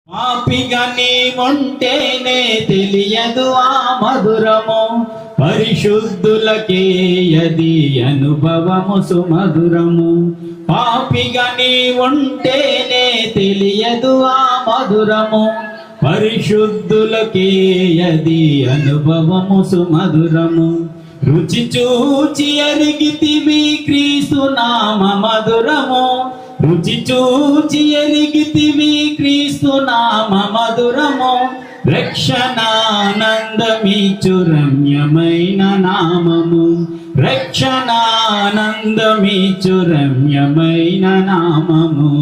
పాపిగా నీవుంటేనే తెలియదు ఆ మధురము, పరిశుద్ధులకే అది అనుభవము సుమధురము. పాపిగా నీవుంటేనే తెలియదు ఆ మధురము, పరిశుద్ధులకే అది అనుభవము సుమధురము. రుచి చూచి ఎరిగితివి క్రీస్తు నామ మధురము, రుచి చూచి ఎరిగితివి క్రీస్తు నామ మధురము. రక్షణానందమిచ్చు రమ్యమైన నామము, రక్షణానందమిచ్చు రమ్యమైన నామము.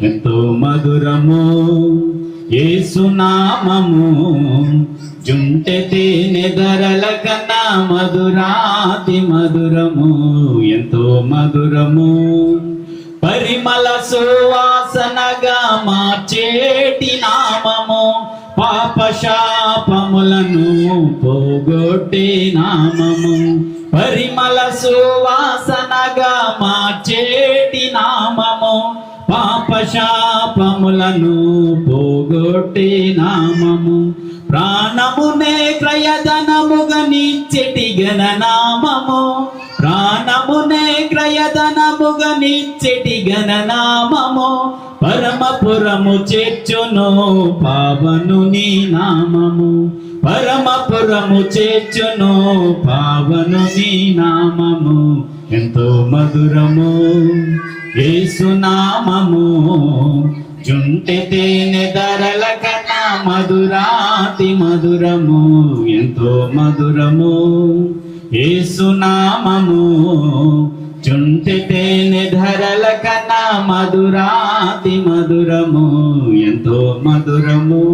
ఎంతో మధురము యేసు నామము, జుంటె తేనె ధరల కన్నా మధురాతి మధురము. ఎంతో మధురము పరిమళ సువాసనగా మార్చేటి నామము, పాపశాపములను పోగొట్టే నామము. పరిమళ సువాసనగా మార్చేటి నామము, పాపశాపములను పోగొట్టే నామము. ప్రాణమునే క్రయధనముగా నిచ్చెటి గణనామము, ప్రాణమునే క్రయధనముగా నిచ్చెటి గణనామము. పరమపురము చేర్చును పావనుని నామము, పరమపురము చేర్చును పావనుని నామము. ఎంతో మధురము యేసు నామము, జుంటె తేనె ధరల కన్నా మధురాతి మధురము. ఎంతో మధురము యేసు నామము, జుంటె తేనె ధరల కన్నా మధురాతి మధురము. ఎంతో మధురము.